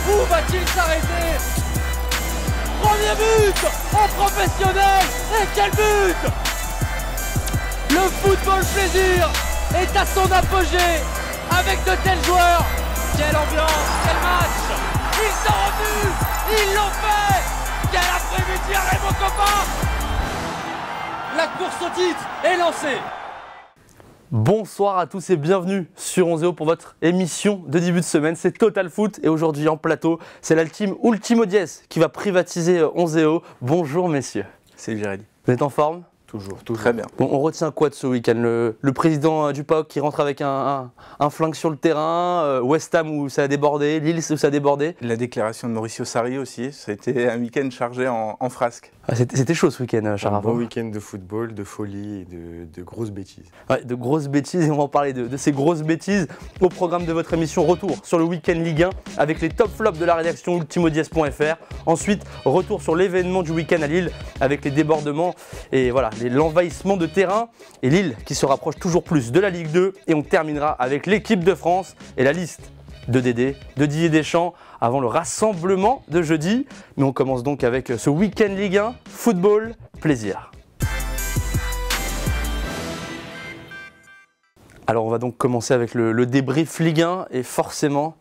Où va-t-il s'arrêter? Premier but en professionnel. Et quel but! Le football plaisir est à son apogée avec de tels joueurs. Quelle ambiance, quel match! Ils sont revenus, ils l'ont fait! Quel après-midi à Raymond Kopa! La course au titre est lancée. Bonsoir à tous et bienvenue sur Onzeo pour votre émission de début de semaine. C'est Total Foot et aujourd'hui en plateau, c'est la team Ultimo Diez qui va privatiser Onzeo. Bonjour messieurs. C'est Girelli. Vous êtes en forme? Toujours. Très bien. Bon, on retient quoi de ce week-end? Le président du PAOK qui rentre avec un flingue sur le terrain, West Ham où ça a débordé, Lille où ça a débordé. La déclaration de Mauricio Sarri aussi, c'était un week-end chargé en frasques. Ah, c'était chaud ce week-end, Charaf. Un beau week-end de football, de folie et de grosses bêtises. Ouais, de grosses bêtises, et on va en parler de ces grosses bêtises au programme de votre émission. Retour sur le week-end Ligue 1 avec les top flops de la rédaction ultimodiez.fr. Ensuite, retour sur l'événement du week-end à Lille avec les débordements et voilà, l'envahissement de terrain. Et Lille qui se rapproche toujours plus de la Ligue 2. Et on terminera avec l'équipe de France et la liste de Dédé, de Didier Deschamps avant le rassemblement de jeudi. Mais on commence donc avec ce week-end Ligue 1, football, plaisir. Alors on va donc commencer avec le débrief Ligue 1 et forcément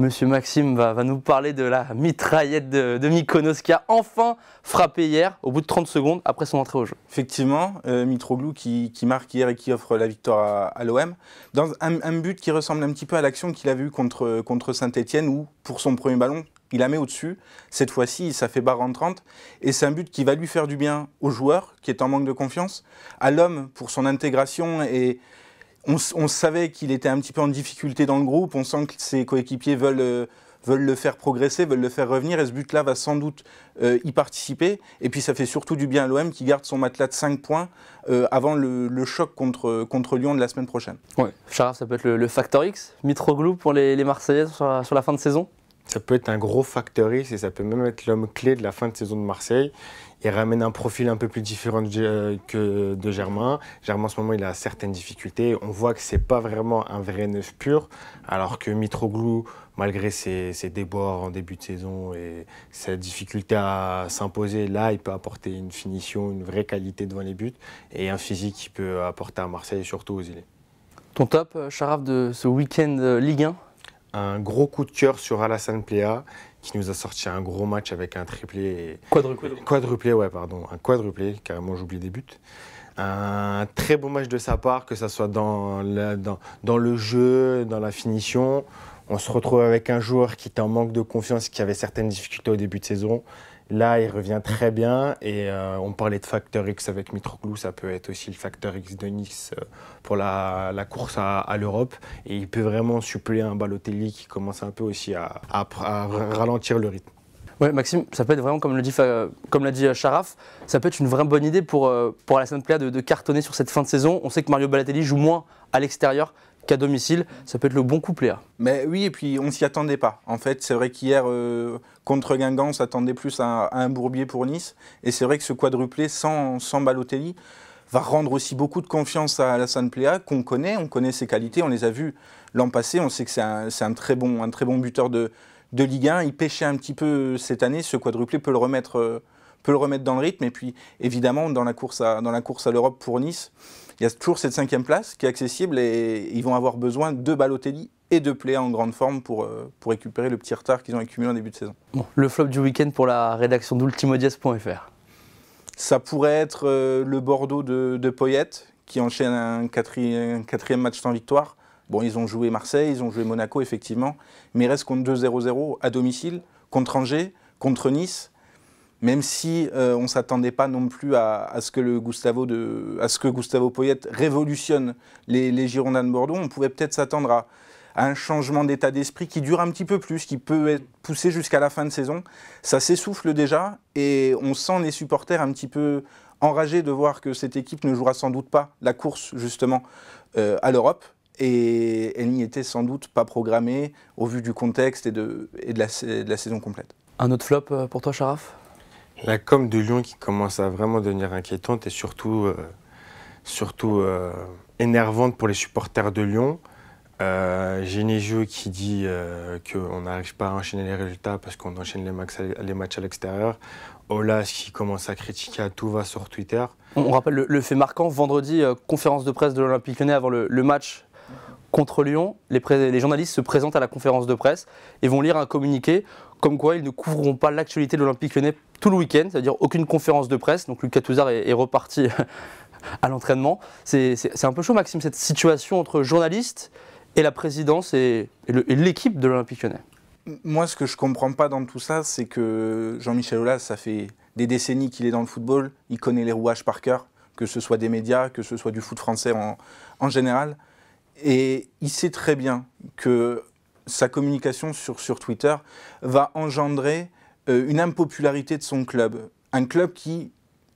Monsieur Maxime va nous parler de la mitraillette de Mykonos qui a enfin frappé hier au bout de 30 secondes après son entrée au jeu. Effectivement, Mitroglou qui marque hier et qui offre la victoire à l'OM dans un but qui ressemble un petit peu à l'action qu'il avait eue contre Saint-Etienne où pour son premier ballon, il la met au-dessus. Cette fois-ci, ça fait barre en 30 et c'est un but qui va lui faire du bien au joueur qui est en manque de confiance, à l'homme pour son intégration et on savait qu'il était un petit peu en difficulté dans le groupe, on sent que ses coéquipiers veulent le faire progresser, veulent le faire revenir et ce but-là va sans doute y participer. Et puis ça fait surtout du bien à l'OM qui garde son matelas de 5 points avant le choc contre Lyon de la semaine prochaine. Ouais. Charaf, ça peut être le factor X, Mitroglou pour les Marseillais sur la fin de saison? Ça peut être un gros facteur X et ça peut même être l'homme clé de la fin de saison de Marseille. Il ramène un profil un peu plus différent que de Germain. Germain, en ce moment, il a certaines difficultés. On voit que ce n'est pas vraiment un vrai neuf pur, alors que Mitroglou, malgré ses déboires en début de saison et sa difficulté à s'imposer, là, il peut apporter une finition, une vraie qualité devant les buts et un physique qu'il peut apporter à Marseille et surtout aux îlets. Ton top, Charaf, de ce week-end Ligue 1? Un gros coup de cœur sur Alassane Plea qui nous a sorti un gros match avec un triplé. Quadruplé, un quadruplé, carrément j'oublie des buts. Un très beau match de sa part, que ce soit dans le jeu, dans la finition. On se retrouve avec un joueur qui était en manque de confiance, qui avait certaines difficultés au début de saison. Là, il revient très bien et on parlait de facteur X avec Mitroglou, ça peut être aussi le facteur X de Nice pour la course à l'Europe. Et il peut vraiment suppléer un Balotelli qui commence un peu aussi à ralentir le rythme. Ouais, Maxime, ça peut être vraiment, comme l'a dit Charaf, ça peut être une vraie bonne idée pour Alassane Plea de cartonner sur cette fin de saison. On sait que Mario Balotelli joue moins à l'extérieur qu'à domicile, ça peut être le bon coup Plea. Mais oui, et puis on ne s'y attendait pas. En fait, c'est vrai qu'hier, contre Guingamp, on s'attendait plus à un Bourbier pour Nice. Et c'est vrai que ce quadruplé sans Balotelli va rendre aussi beaucoup de confiance à Alassane Plea, qu'on connaît. On connaît ses qualités, on les a vues l'an passé. On sait que c'est un très bon buteur de Ligue 1. Il pêchait un petit peu cette année. Ce quadruplé peut le remettre dans le rythme. Et puis, évidemment, dans la course à l'Europe pour Nice, il y a toujours cette 5e place qui est accessible et ils vont avoir besoin de Balotelli et de Plea en grande forme pour récupérer le petit retard qu'ils ont accumulé en début de saison. Bon, le flop du week-end pour la rédaction d'ultimodiez.fr. Ça pourrait être le Bordeaux de Poyet qui enchaîne un quatrième match sans victoire. Bon, ils ont joué Marseille, ils ont joué Monaco effectivement, mais ils restent contre 2-0-0 à domicile, contre Angers, contre Nice. Même si on ne s'attendait pas non plus à ce que Gustavo Poyet révolutionne les Girondins de Bordeaux, on pouvait peut-être s'attendre à un changement d'état d'esprit qui dure un petit peu plus, qui peut être poussé jusqu'à la fin de saison. Ça s'essouffle déjà et on sent les supporters un petit peu enragés de voir que cette équipe ne jouera sans doute pas la course justement à l'Europe. Et elle n'y était sans doute pas programmée au vu du contexte et de la saison complète. Un autre flop pour toi, Charaf ? La com de Lyon qui commence à vraiment devenir inquiétante et surtout énervante pour les supporters de Lyon. Genesio qui dit qu'on n'arrive pas à enchaîner les résultats parce qu'on enchaîne les matchs à l'extérieur. Aulas qui commence à critiquer à tout va sur Twitter. On rappelle le fait marquant, vendredi, conférence de presse de l'Olympique Lyonnais avant le match contre Lyon. Les journalistes se présentent à la conférence de presse et vont lire un communiqué comme quoi ils ne couvriront pas l'actualité de l'Olympique Lyonnais tout le week-end, c'est-à-dire aucune conférence de presse. Donc Lucas Touzard est reparti à l'entraînement. C'est un peu chaud, Maxime, cette situation entre journalistes et la présidence et l'équipe de l'Olympique Lyonnais. Moi, ce que je ne comprends pas dans tout ça, c'est que Jean-Michel Aulas, ça fait des décennies qu'il est dans le football, il connaît les rouages par cœur, que ce soit des médias, que ce soit du foot français en général. Et il sait très bien que sa communication sur Twitter va engendrer une impopularité de son club. Un club qui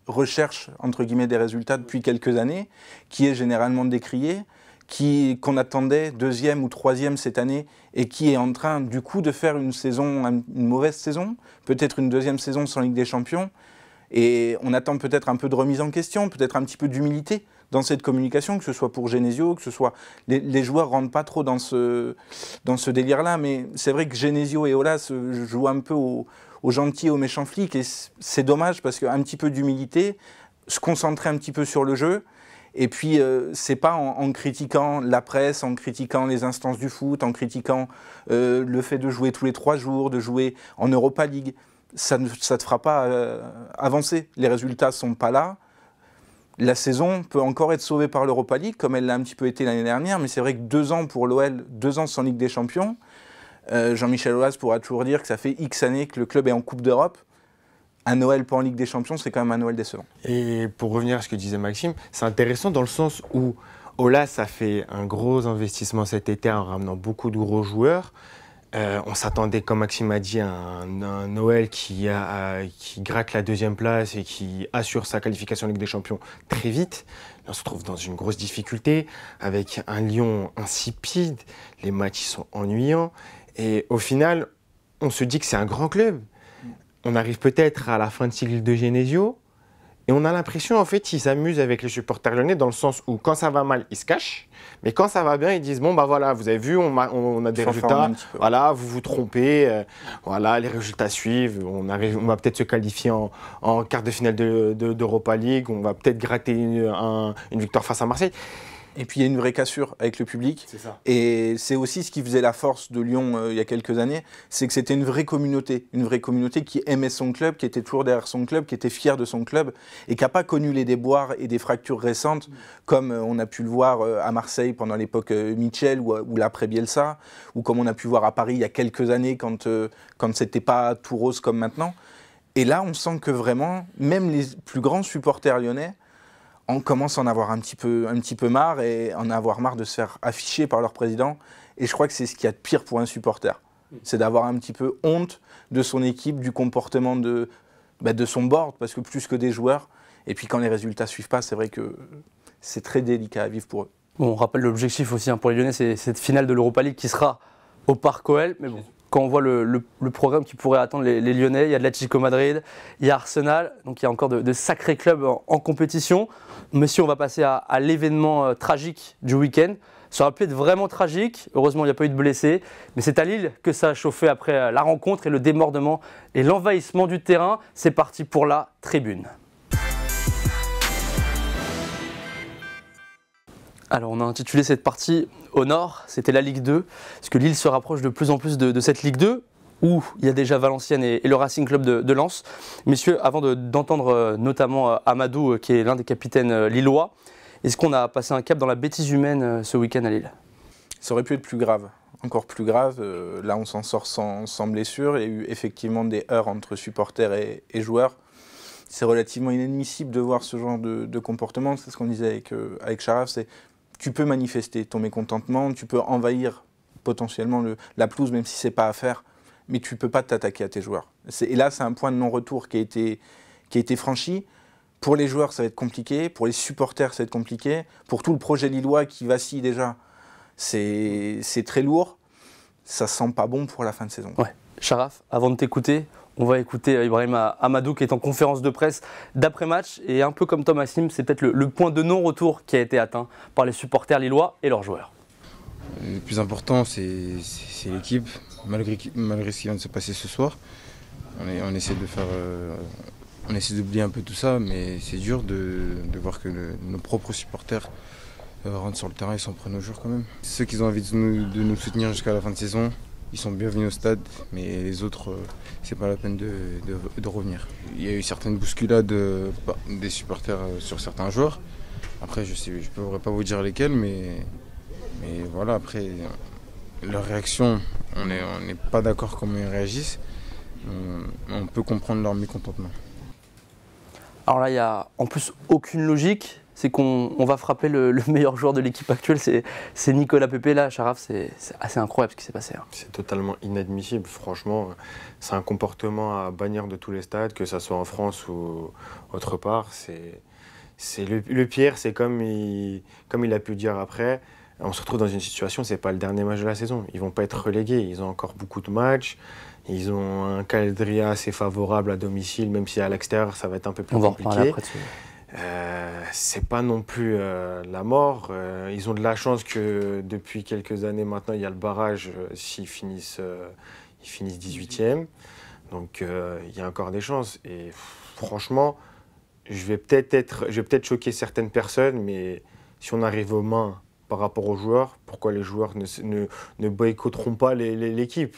recherche, entre guillemets, des résultats depuis quelques années, qui est généralement décrié, qu'on attendait 2e ou 3e cette année et qui est en train du coup de faire une mauvaise saison, peut-être une 2e saison sans Ligue des Champions. Et on attend peut-être un peu de remise en question, peut-être un petit peu d'humilité dans cette communication, que ce soit pour Genesio, que ce soit... Les joueurs ne rentrent pas trop dans ce délire-là, mais c'est vrai que Genesio et Aulas jouent un peu aux gentils et aux méchants flics, et c'est dommage parce qu'un petit peu d'humilité, se concentrer un petit peu sur le jeu, et puis c'est pas en critiquant la presse, en critiquant les instances du foot, en critiquant le fait de jouer tous les 3 jours, de jouer en Europa League, ça ne te fera pas avancer. Les résultats ne sont pas là. La saison peut encore être sauvée par l'Europa League, comme elle l'a un petit peu été l'année dernière, mais c'est vrai que 2 ans pour l'OL, 2 ans sans Ligue des Champions, Jean-Michel Aulas pourra toujours dire que ça fait X années que le club est en Coupe d'Europe. Un Noël pas en Ligue des Champions, c'est quand même un Noël décevant. Et pour revenir à ce que disait Maxime, c'est intéressant dans le sens où Aulas a fait un gros investissement cet été en ramenant beaucoup de gros joueurs. On s'attendait, comme Maxime a dit, à un Noël qui gratte la 2e place et qui assure sa qualification en Ligue des Champions très vite. On se trouve dans une grosse difficulté avec un Lyon insipide, les matchs sont ennuyants et au final, on se dit que c'est un grand club. On arrive peut-être à la fin de cycle de Genesio et on a l'impression en fait qu'ils s'amusent avec les supporters lyonnais dans le sens où quand ça va mal, ils se cachent, mais quand ça va bien, ils disent bon bah voilà, vous avez vu, on a des résultats, voilà, vous vous trompez, voilà, les résultats suivent, on va peut-être se qualifier en quart de finale d'Europa League, on va peut-être gratter une victoire face à Marseille. Et puis il y a une vraie cassure avec le public. C'est ça. Et c'est aussi ce qui faisait la force de Lyon il y a quelques années, c'est que c'était une vraie communauté qui aimait son club, qui était toujours derrière son club, qui était fière de son club et qui n'a pas connu les déboires et des fractures récentes comme on a pu le voir à Marseille pendant l'époque Michel ou l'après Bielsa, ou comme on a pu voir à Paris il y a quelques années quand c'était pas tout rose comme maintenant. Et là, on sent que vraiment, même les plus grands supporters lyonnais, on commence à en avoir un petit peu marre et en avoir marre de se faire afficher par leur président. Et je crois que c'est ce qu'il y a de pire pour un supporter. C'est d'avoir un petit peu honte de son équipe, du comportement de son board, parce que plus que des joueurs. Et puis quand les résultats ne suivent pas, c'est vrai que c'est très délicat à vivre pour eux. Bon, on rappelle l'objectif aussi pour les Lyonnais, c'est cette finale de l'Europa League qui sera au Parc OL. Mais bon, quand on voit le programme qui pourrait attendre les Lyonnais, il y a l'Atlético Madrid, il y a Arsenal, donc il y a encore de sacrés clubs en compétition. Monsieur, on va passer à l'événement tragique du week-end. Ça aurait pu être vraiment tragique, heureusement il n'y a pas eu de blessés, mais c'est à Lille que ça a chauffé après la rencontre et le démordement et l'envahissement du terrain. C'est parti pour la tribune. Alors on a intitulé cette partie au nord, c'était la Ligue 2, parce que Lille se rapproche de plus en plus de cette Ligue 2, où il y a déjà Valenciennes et le Racing Club de Lens. Messieurs, avant d'entendre notamment Amadou, qui est l'un des capitaines lillois, est-ce qu'on a passé un cap dans la bêtise humaine ce week-end à Lille? Ça aurait pu être plus grave, encore plus grave. Là, on s'en sort sans blessure. Il y a eu effectivement des heurts entre supporters et joueurs. C'est relativement inadmissible de voir ce genre de comportement. C'est ce qu'on disait avec Charaf, c'est tu peux manifester ton mécontentement, tu peux envahir potentiellement la pelouse, même si ce n'est pas à faire, mais tu ne peux pas t'attaquer à tes joueurs. Et là, c'est un point de non-retour qui a été franchi. Pour les joueurs, ça va être compliqué. Pour les supporters, ça va être compliqué. Pour tout le projet lillois qui vacille déjà, c'est très lourd. Ça ne sent pas bon pour la fin de saison. Ouais. Charaf, avant de t'écouter, on va écouter Ibrahim Amadou qui est en conférence de presse d'après-match. Et un peu comme Thomas Sim, c'est peut-être le point de non-retour qui a été atteint par les supporters lillois et leurs joueurs. Le plus important, c'est l'équipe. Malgré ce qui vient de se passer ce soir, on essaie de faire, on essaie d'oublier un peu tout ça, mais c'est dur de voir que nos propres supporters rentrent sur le terrain et s'en prennent aux joueurs quand même. Ceux qui ont envie de nous soutenir jusqu'à la fin de saison, ils sont bienvenus au stade, mais les autres, c'est pas la peine de revenir. Il y a eu certaines bousculades des supporters sur certains joueurs. Après, je ne pourrais pas vous dire lesquels, mais voilà, après, leur réaction, on n'est pas d'accord comment ils réagissent. On peut comprendre leur mécontentement. Alors là, il n'y a en plus aucune logique. C'est qu'on va frapper le meilleur joueur de l'équipe actuelle, c'est Nicolas Pepe. Là, Sharaf, c'est assez incroyable ce qui s'est passé. Hein. C'est totalement inadmissible, franchement. C'est un comportement à bannir de tous les stades, que ce soit en France ou autre part. Le pire, c'est comme il a pu dire après, on se retrouve dans une situation, c'est pas le dernier match de la saison. Ils vont pas être relégués, ils ont encore beaucoup de matchs. Ils ont un calendrier assez favorable à domicile, même si à l'extérieur, ça va être un peu plus compliqué. On va en reparler après dessus. C'est pas non plus la mort. Ils ont de la chance que depuis quelques années maintenant, il y a le barrage s'ils finissent 18e. Donc il y a encore des chances. Et franchement, je vais peut-être choquer certaines personnes, mais si on arrive aux mains par rapport aux joueurs, pourquoi les joueurs ne boycotteront pas l'équipe ?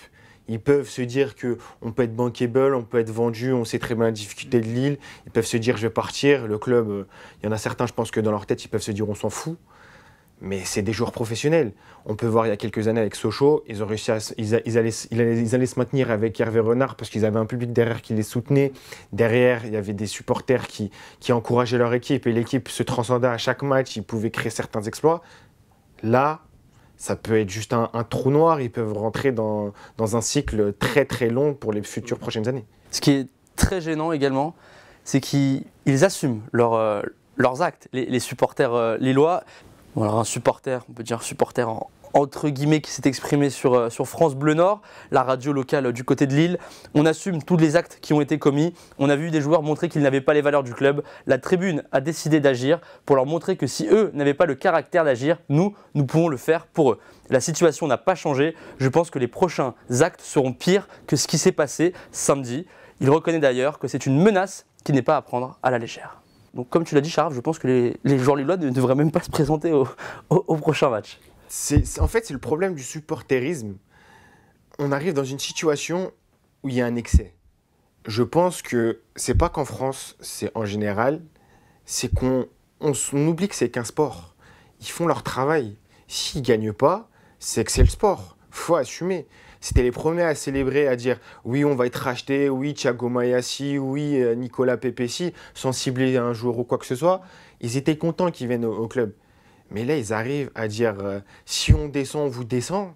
Ils peuvent se dire qu'on peut être bankable, on peut être vendu, on sait très bien la difficulté de Lille. Ils peuvent se dire je vais partir. Le club, il y en a certains, je pense que dans leur tête, ils peuvent se dire on s'en fout. Mais c'est des joueurs professionnels. On peut voir il y a quelques années avec Sochaux, ils ont réussi ils allaient se maintenir avec Hervé Renard parce qu'ils avaient un public derrière qui les soutenait. Derrière, il y avait des supporters qui encourageaient leur équipe et l'équipe se transcendait à chaque match. Ils pouvaient créer certains exploits. Là, ça peut être juste un trou noir. Ils peuvent rentrer dans un cycle très très long pour les futures prochaines années. Ce qui est très gênant également, c'est qu'ils assument leurs actes, les supporters lillois. Bon, alors un supporter, on peut dire supporter entre guillemets, qui s'est exprimé sur France Bleu Nord, la radio locale du côté de Lille. On assume tous les actes qui ont été commis. On a vu des joueurs montrer qu'ils n'avaient pas les valeurs du club. La tribune a décidé d'agir pour leur montrer que si eux n'avaient pas le caractère d'agir, nous pouvons le faire pour eux. La situation n'a pas changé. Je pense que les prochains actes seront pires que ce qui s'est passé samedi. Il reconnaît d'ailleurs que c'est une menace qui n'est pas à prendre à la légère. Donc comme tu l'as dit, Sharaf, je pense que les joueurs lillois ne devraient même pas se présenter au prochain match. En fait, c'est le problème du supporterisme. On arrive dans une situation où il y a un excès. Je pense que c'est pas qu'en France, c'est en général, c'est qu'on oublie que c'est qu'un sport. Ils font leur travail. S'ils gagnent pas, c'est que c'est le sport. Faut assumer. C'était les premiers à célébrer, à dire oui, on va être racheté, oui, Thiago Maia si, oui, Nicolas Pepe si, sans cibler un joueur ou quoi que ce soit. Ils étaient contents qu'ils viennent au club. Mais là, ils arrivent à dire si on descend, on vous descend.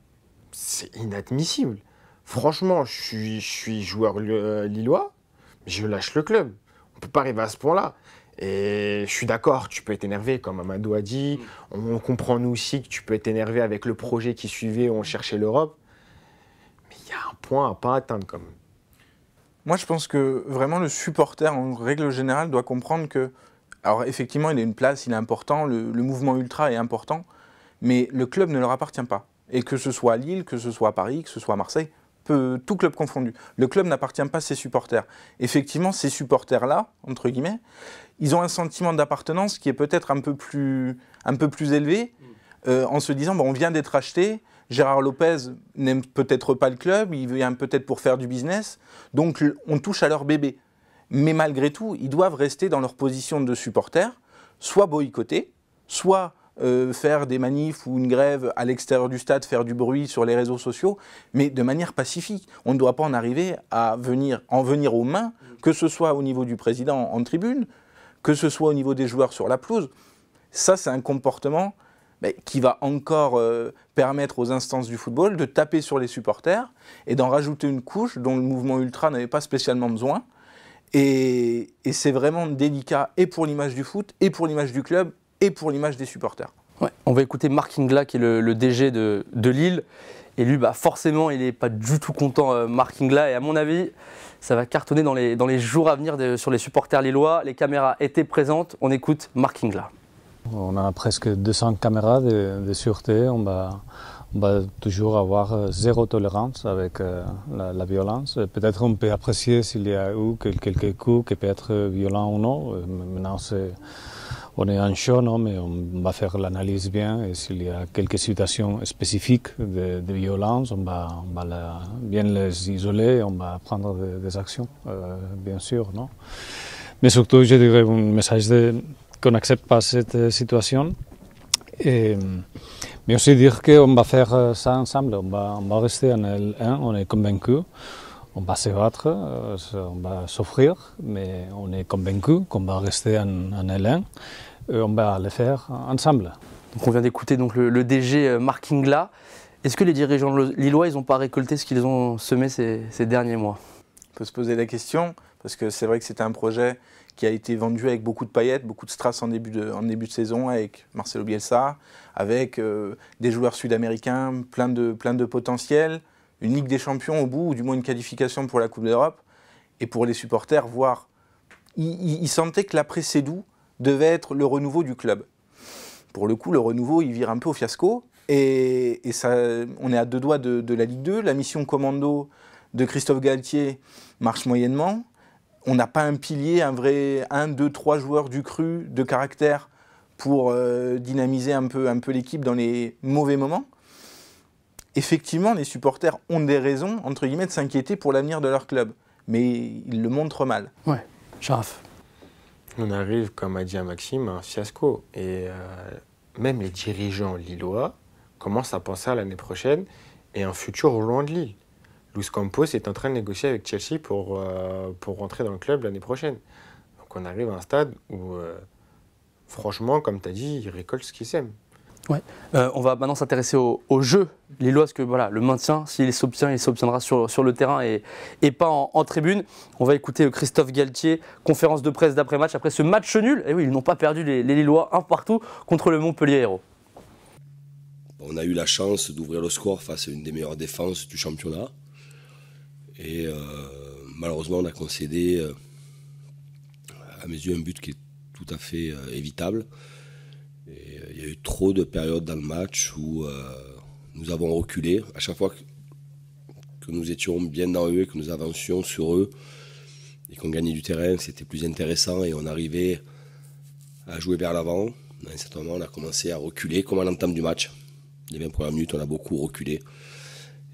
C'est inadmissible. Franchement, je suis joueur lillois, mais je lâche le club. On ne peut pas arriver à ce point-là. Et je suis d'accord, tu peux être énervé, comme Amadou a dit. On comprend nous aussi que tu peux être énervé avec le projet qui suivait, où on cherchait l'Europe. Mais il y a un point à ne pas atteindre quand même. Moi, je pense que vraiment le supporter, en règle générale, doit comprendre que... Alors effectivement, il a une place, il est important, le mouvement ultra est important, mais le club ne leur appartient pas. Et que ce soit à Lille, que ce soit à Paris, que ce soit à Marseille, tout club confondu. Le club n'appartient pas à ses supporters. Effectivement, ces supporters-là, entre guillemets, ils ont un sentiment d'appartenance qui est peut-être un peu plus élevé, en se disant bon, on vient d'être acheté, Gérard Lopez n'aime peut-être pas le club, il vient peut-être pour faire du business, donc on touche à leur bébé. Mais malgré tout, ils doivent rester dans leur position de supporters, soit boycotter, soit faire des manifs ou une grève à l'extérieur du stade, faire du bruit sur les réseaux sociaux, mais de manière pacifique. On ne doit pas en arriver à en venir aux mains, que ce soit au niveau du président en tribune, que ce soit au niveau des joueurs sur la pelouse. Ça, c'est un comportement qui va encore permettre aux instances du football de taper sur les supporters et d'en rajouter une couche dont le mouvement ultra n'avait pas spécialement besoin. Et c'est vraiment délicat et pour l'image du foot, et pour l'image du club, et pour l'image des supporters. Ouais, on va écouter Marc Ingla, qui est le DG de Lille. Et lui, forcément, il n'est pas du tout content, Marc Ingla. Et à mon avis, ça va cartonner dans les jours à venir sur les supporters lillois. Les caméras étaient présentes. On écoute Marc Ingla. On a presque 200 caméras de sûreté. On on va toujours avoir zéro tolérance avec la violence. Peut-être on peut apprécier s'il y a eu quelques coups qui peuvent être violents ou non. Maintenant, on est en show, non, mais on va faire l'analyse bien. Et s'il y a quelques situations spécifiques de violence, on va bien les isoler et on va prendre des actions, bien sûr. Non. Mais surtout, je dirais un message qu'on n'accepte pas cette situation. Mais aussi dire qu'on va faire ça ensemble. On va rester en L1, on est convaincu. On va se battre, on va souffrir, mais on est convaincu qu'on va rester en L1 et on va le faire ensemble. Donc on vient d'écouter donc le DG Marc Ingla. Est-ce que les dirigeants lillois, ils n'ont pas récolté ce qu'ils ont semé ces derniers mois? On peut se poser la question, parce que c'est vrai que c'était un projet qui a été vendu avec beaucoup de paillettes, beaucoup de strass en début de saison, avec Marcelo Bielsa, avec des joueurs sud-américains, plein de potentiel, une Ligue des Champions au bout, ou du moins une qualification pour la Coupe d'Europe. Et pour les supporters, ils sentaient que l'après-Sédou devait être le renouveau du club. Pour le coup, le renouveau, il vire un peu au fiasco. Et ça, on est à 2 doigts de la Ligue 2. La mission commando de Christophe Galtier marche moyennement. On n'a pas un pilier, un vrai 1, 2, 3 joueurs du cru, de caractère, pour dynamiser un peu l'équipe dans les mauvais moments. Effectivement, les supporters ont des raisons, entre guillemets, de s'inquiéter pour l'avenir de leur club. Mais ils le montrent mal. Ouais, Sharaf. On arrive, comme a dit Maxime, à un fiasco. Et même les dirigeants lillois commencent à penser à l'année prochaine et un futur au loin de Lille. Luis Campos est en train de négocier avec Chelsea pour rentrer dans le club l'année prochaine. Donc on arrive à un stade où, franchement, comme tu as dit, il récolte ce qu'il sème. Ouais. On va maintenant s'intéresser au jeu lillois, parce que voilà, le maintien, s'il s'obtient, il s'obtiendra sur le terrain et pas en tribune. On va écouter Christophe Galtier, conférence de presse d'après-match, après ce match nul. Et oui, ils n'ont pas perdu les Lillois un partout contre le Montpellier Hérault. On a eu la chance d'ouvrir le score face à une des meilleures défenses du championnat. Et malheureusement, on a concédé, à mes yeux, un but qui est tout à fait évitable. Et il y a eu trop de périodes dans le match où nous avons reculé. À chaque fois que nous étions bien dans eux et que nous avancions sur eux et qu'on gagnait du terrain, c'était plus intéressant et on arrivait à jouer vers l'avant. À un certain moment, on a commencé à reculer comme à l'entame du match. Les 20 premières minutes, on a beaucoup reculé.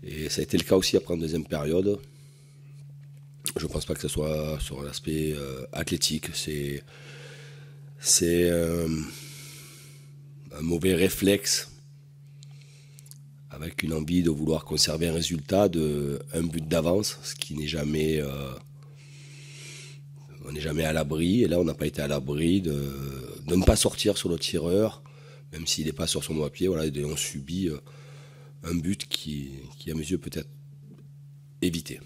Et ça a été le cas aussi après en deuxième période. Je ne pense pas que ce soit sur l'aspect athlétique. C'est un mauvais réflexe avec une envie de vouloir conserver un résultat de un but d'avance, ce qui n'est jamais... on n'est jamais à l'abri. Et là, on n'a pas été à l'abri de ne pas sortir sur le tireur, même s'il n'est pas sur son mauvais pied. Voilà, et on subit un but qui, à mes yeux, peut être évité.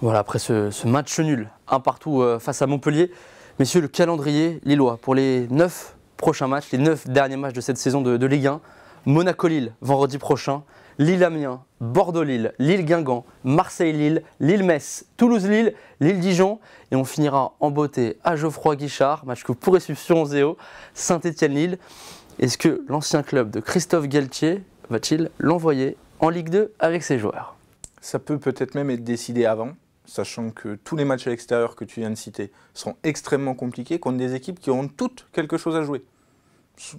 Voilà, après ce match nul, un partout face à Montpellier. Messieurs, le calendrier lillois pour les 9 prochains matchs, les 9 derniers matchs de cette saison de Ligue 1. Monaco-Lille, vendredi prochain. Lille-Amiens, Bordeaux-Lille, Lille-Guingamp, Marseille-Lille, Lille-Metz, Toulouse-Lille, Lille-Dijon. Et on finira en beauté à Geoffroy-Guichard, match que vous pourrez suivre sur Onzeo, Saint-Étienne-Lille. Est-ce que l'ancien club de Christophe Galtier va-t-il l'envoyer en Ligue 2 avec ses joueurs? Ça peut peut-être même être décidé avant, sachant que tous les matchs à l'extérieur que tu viens de citer seront extrêmement compliqués contre des équipes qui auront toutes quelque chose à jouer.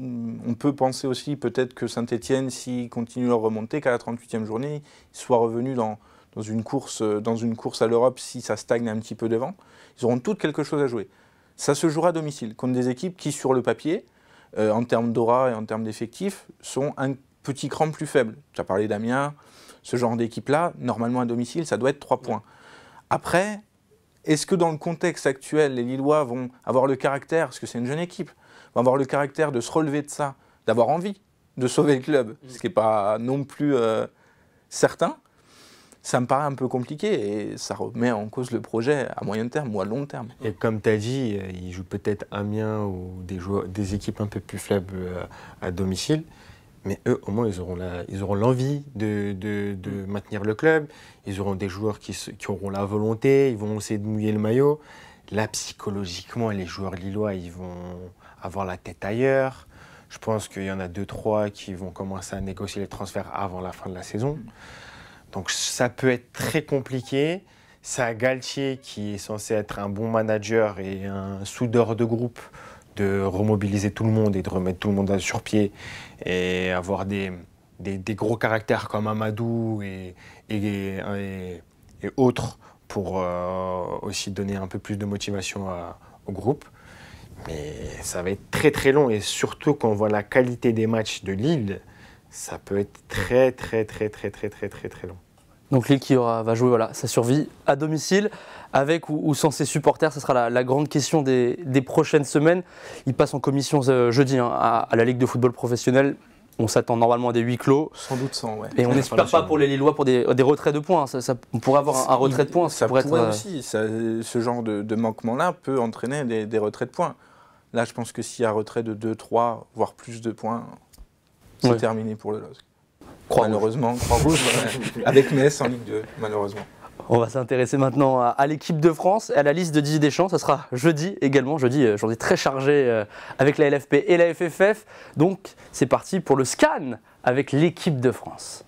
On peut penser aussi peut-être que Saint-Étienne, s'ils continuent leur remontée, qu'à la 38e journée, ils soient revenus dans une course à l'Europe si ça stagne un petit peu devant. Ils auront toutes quelque chose à jouer. Ça se jouera à domicile, contre des équipes qui, sur le papier, en termes d'aura et en termes d'effectifs, sont un petit cran plus faibles. Tu as parlé d'Amiens, ce genre d'équipe-là, normalement à domicile, ça doit être 3 points. Après, est-ce que dans le contexte actuel, les Lillois vont avoir le caractère, parce que c'est une jeune équipe, vont avoir le caractère de se relever de ça, d'avoir envie de sauver le club, ce qui n'est pas non plus certain? Ça me paraît un peu compliqué et ça remet en cause le projet à moyen terme ou à long terme. Et comme tu as dit, ils jouent peut-être Amiens ou des équipes un peu plus faibles à domicile. Mais eux, au moins, ils auront l'envie de maintenir le club. Ils auront des joueurs qui auront la volonté. Ils vont essayer de mouiller le maillot. Là, psychologiquement, les joueurs lillois, ils vont avoir la tête ailleurs. Je pense qu'il y en a 2-3 qui vont commencer à négocier les transferts avant la fin de la saison. Donc ça peut être très compliqué. C'est à Galtier, qui est censé être un bon manager et un soudeur de groupe, de remobiliser tout le monde et de remettre tout le monde sur pied et avoir des gros caractères comme Amadou et autres pour aussi donner un peu plus de motivation au groupe. Mais ça va être très très long et surtout quand on voit la qualité des matchs de Lille, ça peut être très long. Donc Lille qui va jouer sa survie à domicile, avec ou sans ses supporters, ce sera la grande question des prochaines semaines. Il passe en commission jeudi à la Ligue de football professionnel. On s'attend normalement à des huis clos. Sans doute sans, ouais. Et on n'espère pas pour les Lillois pour des retraits de points. On pourrait avoir un retrait de points. Ça pourrait aussi. Ce genre de manquement-là peut entraîner des retraits de points. Là, je pense que s'il y a un retrait de 2, 3, voire plus de points, c'est terminé pour le LOSC. Malheureusement, Croix-Rouge, avec Metz en Ligue 2, malheureusement. On va s'intéresser maintenant à l'équipe de France et à la liste de Didier Deschamps. Ça sera jeudi également, journée très chargée avec la LFP et la FFF. Donc c'est parti pour le scan avec l'équipe de France.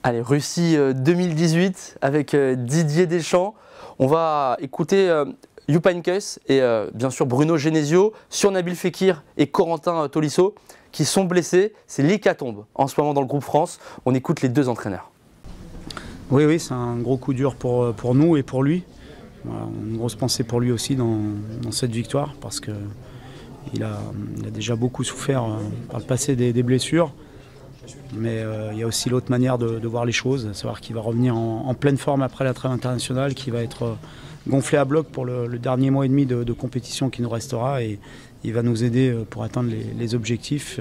Allez, Russie 2018 avec Didier Deschamps. On va écouter Jupp Heynckes et bien sûr Bruno Genesio sur Nabil Fekir et Corentin Tolisso qui sont blessés. C'est l'hécatombe en ce moment dans le groupe France. On écoute les deux entraîneurs. Oui, c'est un gros coup dur pour nous et pour lui. Voilà, une grosse pensée pour lui aussi dans cette victoire parce qu'il a déjà beaucoup souffert par le passé des blessures. Mais il y a aussi l'autre manière de voir les choses, savoir qu'il va revenir en pleine forme après la trêve internationale, qu'il va être gonflé à bloc pour le dernier mois et demi de compétition qui nous restera et il va nous aider pour atteindre les objectifs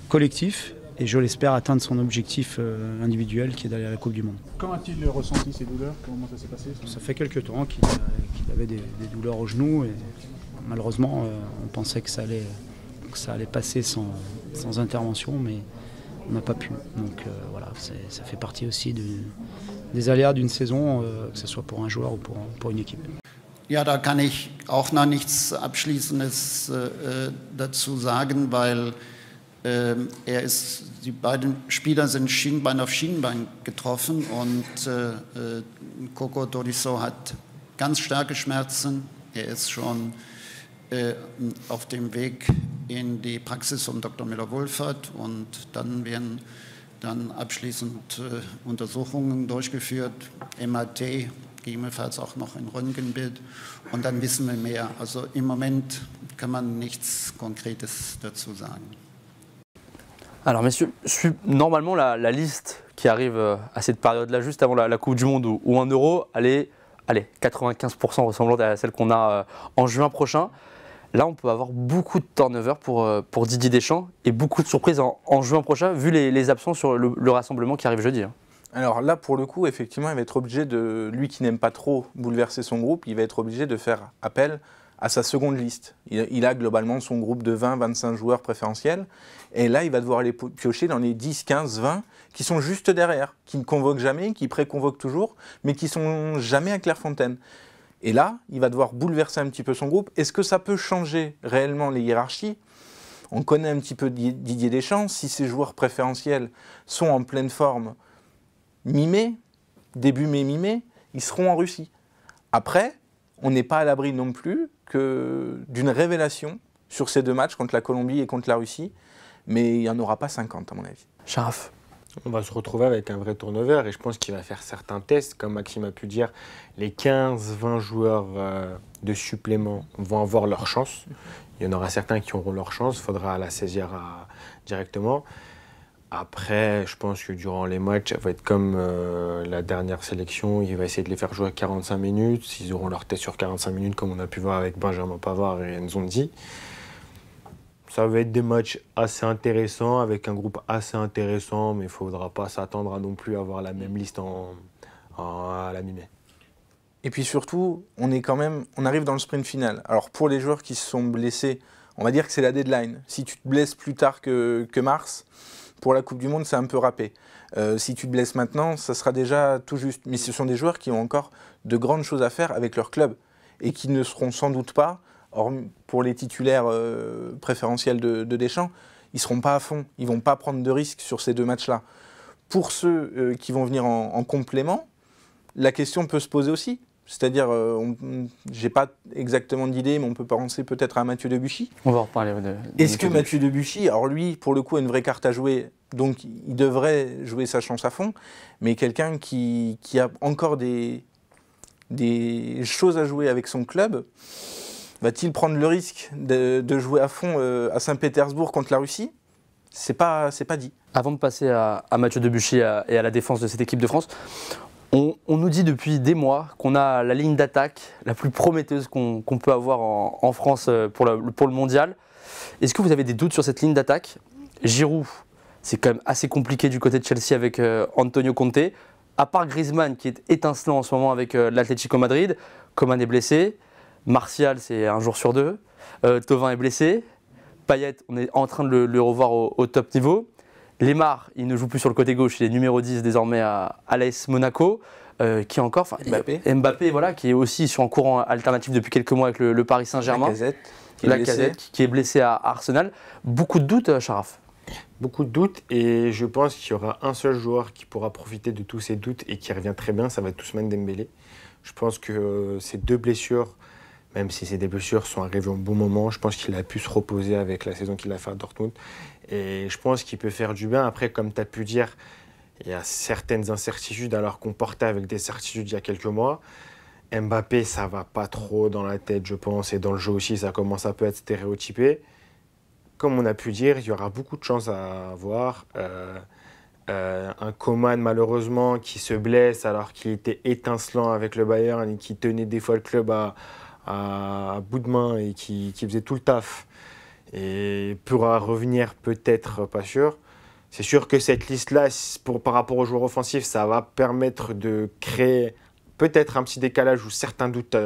collectifs et je l'espère atteindre son objectif individuel qui est d'aller à la Coupe du Monde. Quand a-t-il ressenti ces douleurs? Comment ça s'est passé? Ça fait quelques temps qu'il avait des douleurs au genou et malheureusement on pensait que ça allait passer sans intervention mais on n'a pas pu. Donc voilà, ça fait partie aussi des aléas d'une saison, que ce soit pour un joueur ou pour une équipe. Ja, da kann ich auch noch nichts Abschließendes dazu sagen, weil die beiden Spieler sind Schienbein auf Schienbein getroffen und Coco Tolisso hat ganz starke Schmerzen. Er ist schon auf dem Weg in die Praxis von Dr. Müller-Wohlfahrt und dann werden abschließend Untersuchungen durchgeführt, MRT, gegebenenfalls auch noch ein Röntgenbild und dann wissen wir mehr. Also im Moment kann man nichts Konkretes dazu sagen. Alors messieurs, normalement la liste qui arrive à cette période-là, juste avant la Coupe du Monde ou un Euro, elle est 95% ressemblante à celle qu'on a en juin prochain. Là, on peut avoir beaucoup de turnover pour Didier Deschamps et beaucoup de surprises en juin prochain, vu les absents sur le rassemblement qui arrive jeudi. Alors là, pour le coup, effectivement, il va être obligé lui qui n'aime pas trop bouleverser son groupe, il va être obligé de faire appel à sa seconde liste. Il a globalement son groupe de 20-25 joueurs préférentiels. Et là, il va devoir les piocher dans les 10, 15, 20 qui sont juste derrière, qui ne convoquent jamais, qui pré-convoquent toujours, mais qui ne sont jamais à Clairefontaine. Et là, il va devoir bouleverser un petit peu son groupe. Est-ce que ça peut changer réellement les hiérarchies? On connaît un petit peu Didier Deschamps. Si ses joueurs préférentiels sont en pleine forme mi-mai, début mai, mi-mai, ils seront en Russie. Après, on n'est pas à l'abri non plus d'une révélation sur ces deux matchs contre la Colombie et contre la Russie, mais il n'y en aura pas 50 à mon avis. Sharaf. On va se retrouver avec un vrai turnover et je pense qu'il va faire certains tests, comme Maxime a pu dire, les 15-20 joueurs de supplément vont avoir leur chance. Il y en aura certains qui auront leur chance, il faudra la saisir directement. Après, je pense que durant les matchs, ça va être comme la dernière sélection, il va essayer de les faire jouer 45 minutes. S'ils auront leur test sur 45 minutes, comme on a pu voir avec Benjamin Pavard et Nzondi. Ça va être des matchs assez intéressants, avec un groupe assez intéressant, mais il ne faudra pas s'attendre à non plus avoir la même liste à la mi-mai. Et puis surtout, on arrive dans le sprint final. Alors pour les joueurs qui se sont blessés, on va dire que c'est la deadline. Si tu te blesses plus tard que mars, pour la Coupe du Monde, c'est un peu râpé. Si tu te blesses maintenant, ça sera déjà tout juste. Mais ce sont des joueurs qui ont encore de grandes choses à faire avec leur club et qui ne seront sans doute pas pour les titulaires préférentiels de Deschamps, ils ne seront pas à fond. Ils ne vont pas prendre de risques sur ces 2 matchs-là. Pour ceux qui vont venir en complément, la question peut se poser aussi. C'est-à-dire, j'ai pas exactement d'idée, mais on peut penser peut-être à Mathieu Debuchy. On va en reparler. Est-ce que Mathieu Debuchy, alors lui, pour le coup, a une vraie carte à jouer, donc il devrait jouer sa chance à fond, mais quelqu'un qui a encore des choses à jouer avec son club, va-t-il prendre le risque de jouer à fond à Saint-Pétersbourg contre la Russie ? C'est pas dit. Avant de passer à Mathieu Debuchy et à la défense de cette équipe de France, on nous dit depuis des mois qu'on a la ligne d'attaque la plus prometteuse qu'on peut avoir en France pour le mondial. Est-ce que vous avez des doutes sur cette ligne d'attaque ? Giroud, c'est quand même assez compliqué du côté de Chelsea avec Antonio Conte. À part Griezmann qui est étincelant en ce moment avec l'Atlético Madrid, Coman est blessé, Martial c'est un jour sur 2, Thauvin est blessé, Payet on est en train de le revoir au top niveau. Lemar, il ne joue plus sur le côté gauche, il est numéro 10 désormais à l'AS Monaco. Qui encore Mbappé, voilà, qui est aussi sur un courant alternatif depuis quelques mois avec le Paris Saint-Germain. Lacazette, qui est blessé à Arsenal. Beaucoup de doutes, Sharaf. Beaucoup de doutes, et je pense qu'il y aura un seul joueur qui pourra profiter de tous ces doutes et qui revient très bien, ça va être Ousmane Dembélé. Je pense que ces 2 blessures, même si ces 2 blessures sont arrivées au bon moment, je pense qu'il a pu se reposer avec la saison qu'il a fait à Dortmund. Et je pense qu'il peut faire du bien. Après, comme tu as pu dire, il y a certaines incertitudes alors qu'on portait avec des certitudes il y a quelques mois. Mbappé, ça va pas trop dans la tête, je pense, et dans le jeu aussi, ça commence un peu à être stéréotypé. Comme on a pu dire, il y aura beaucoup de chances à avoir. Un Coman, malheureusement, qui se blesse alors qu'il était étincelant avec le Bayern et qui tenait des fois le club à bout de main et qui faisait tout le taf. Et pourra revenir peut-être, pas sûr. C'est sûr que cette liste-là, par rapport aux joueurs offensifs, ça va permettre de créer peut-être un petit décalage ou certains doutes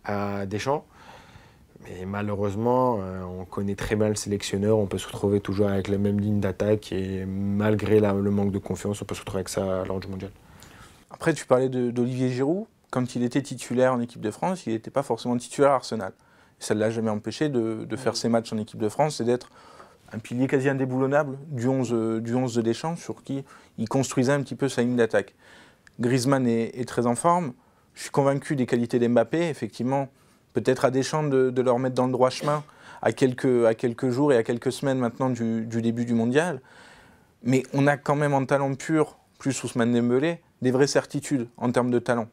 à Deschamps. Mais malheureusement, on connaît très bien le sélectionneur, on peut se retrouver toujours avec la même ligne d'attaque et malgré le manque de confiance, on peut se retrouver avec ça lors du mondial. Après, tu parlais d'Olivier Giroud. Quand il était titulaire en équipe de France, il n'était pas forcément titulaire à Arsenal. Ça ne l'a jamais empêché de faire ses matchs en équipe de France et d'être un pilier quasi indéboulonnable du 11 de Deschamps, sur qui il construisait un petit peu sa ligne d'attaque. Griezmann est très en forme. Je suis convaincu des qualités d'Mbappé. Effectivement, peut-être à Deschamps de le remettre dans le droit chemin à quelques jours et à quelques semaines maintenant du début du mondial. Mais on a quand même en talent pur, plus Ousmane Dembélé, des vraies certitudes en termes de talent.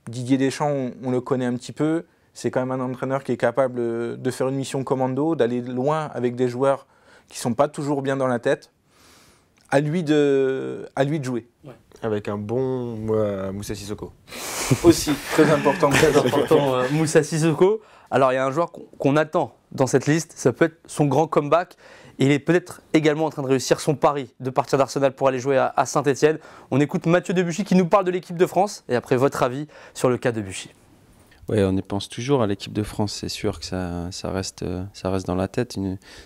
Didier Deschamps, on le connaît un petit peu. C'est quand même un entraîneur qui est capable de faire une mission commando, d'aller loin avec des joueurs qui ne sont pas toujours bien dans la tête. À lui de jouer. Ouais. Avec un bon Moussa Sissoko. Aussi, très important. Moussa Sissoko. Alors, il y a un joueur qu'on attend dans cette liste. Ça peut être son grand comeback. Il est peut-être également en train de réussir son pari de partir d'Arsenal pour aller jouer à Saint-Etienne. On écoute Mathieu Debuchy qui nous parle de l'équipe de France. Et après, votre avis sur le cas Debuchy. Oui, on y pense toujours à l'équipe de France, c'est sûr que ça reste dans la tête.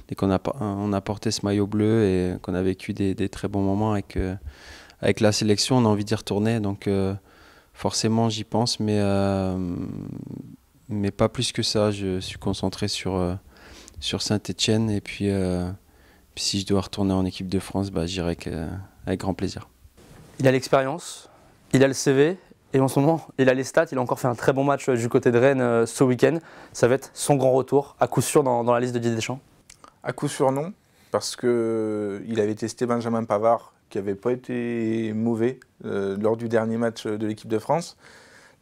Dès qu'on a porté ce maillot bleu et qu'on a vécu des très bons moments avec la sélection, on a envie d'y retourner. Donc forcément, j'y pense, mais pas plus que ça. Je suis concentré sur Saint-Etienne. Et puis si je dois retourner en équipe de France, j'irai avec grand plaisir. Il a l'expérience, il a le CV. Et en ce moment, il a les stats, il a encore fait un très bon match du côté de Rennes ce week-end. Ça va être son grand retour, à coup sûr, dans la liste de Didier Deschamps? À coup sûr, non, parce qu'il avait testé Benjamin Pavard, qui n'avait pas été mauvais lors du dernier match de l'équipe de France.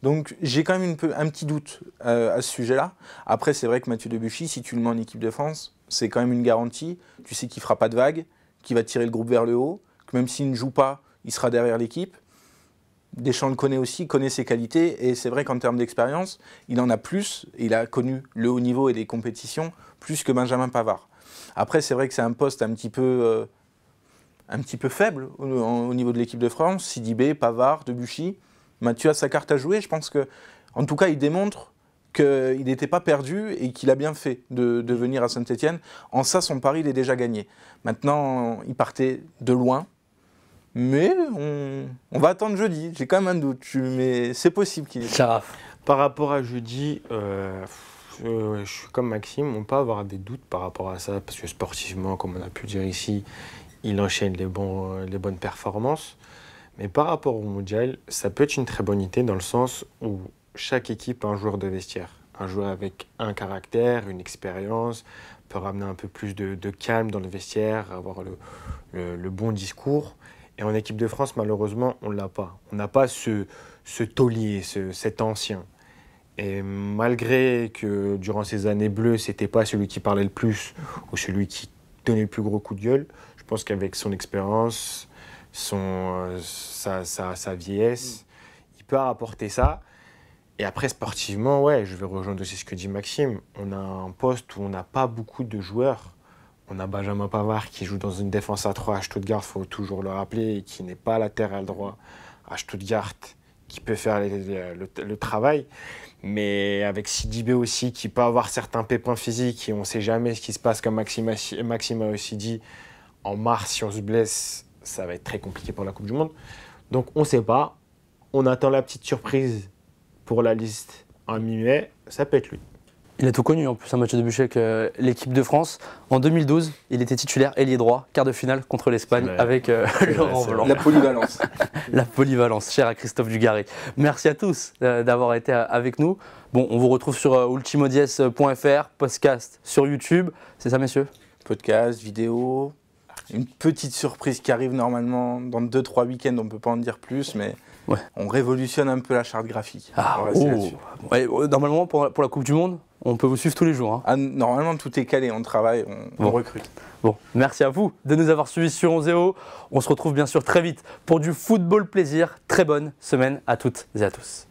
Donc j'ai quand même un petit doute à ce sujet-là. Après, c'est vrai que Mathieu Debuchy, si tu le mets en équipe de France, c'est quand même une garantie. Tu sais qu'il ne fera pas de vague, qu'il va tirer le groupe vers le haut, que même s'il ne joue pas, il sera derrière l'équipe. Deschamps le connaît aussi, connaît ses qualités, et c'est vrai qu'en termes d'expérience, il en a plus, il a connu le haut niveau et les compétitions, plus que Benjamin Pavard. Après, c'est vrai que c'est un poste un petit peu faible au niveau de l'équipe de France. Sidibé, Pavard, Debuchy, Mathieu a sa carte à jouer. Je pense que, en tout cas, il démontre qu'il n'était pas perdu et qu'il a bien fait de venir à Saint-Etienne. En ça, son pari, il est déjà gagné. Maintenant, il partait de loin. Mais on va attendre jeudi. J'ai quand même un doute, mais c'est possible qu'il ait. Par rapport à jeudi, je suis comme Maxime, on peut avoir des doutes par rapport à ça, parce que sportivement, comme on a pu dire ici, il enchaîne les bonnes performances. Mais par rapport au mondial, ça peut être une très bonne idée dans le sens où chaque équipe a un joueur de vestiaire. Un joueur avec un caractère, une expérience, peut ramener un peu plus de calme dans le vestiaire, avoir le bon discours. Et en équipe de France, malheureusement, on ne l'a pas. On n'a pas ce taulier, cet ancien. Et malgré que durant ces années bleues, ce n'était pas celui qui parlait le plus ou celui qui donnait le plus gros coup de gueule, je pense qu'avec son expérience, sa vieillesse, il peut apporter ça. Et après, sportivement, ouais, je vais rejoindre aussi ce que dit Maxime. On a un poste où on n'a pas beaucoup de joueurs. On a Benjamin Pavard qui joue dans une défense à 3 à Stuttgart, il faut toujours le rappeler, et qui n'est pas latéral droit à Stuttgart, qui peut faire le travail. Mais avec Sidibé aussi, qui peut avoir certains pépins physiques, et on ne sait jamais ce qui se passe, comme Maxime a aussi dit, en mars, si on se blesse, ça va être très compliqué pour la Coupe du Monde. Donc on ne sait pas, on attend la petite surprise pour la liste en mi-mai, ça peut être lui. Il a tout connu en plus, un match de but avec l'équipe de France. En 2012, il était titulaire ailier droit, quart de finale contre l'Espagne avec Laurent Blanc. La polyvalence. La polyvalence, chère à Christophe Dugarry. Merci à tous d'avoir été avec nous. Bon, on vous retrouve sur ultimodies.fr, podcast sur YouTube. C'est ça, messieurs? Podcast, vidéo, une petite surprise qui arrive normalement dans 2-3 week-ends, on ne peut pas en dire plus, mais ouais. On révolutionne un peu la charte graphique. Ah, ouais, normalement, pour la Coupe du Monde, on peut vous suivre tous les jours. Hein. Ah, normalement, tout est calé, on travaille, on recrute. Bon, merci à vous de nous avoir suivis sur Onzeo. On se retrouve bien sûr très vite pour du football plaisir. Très bonne semaine à toutes et à tous.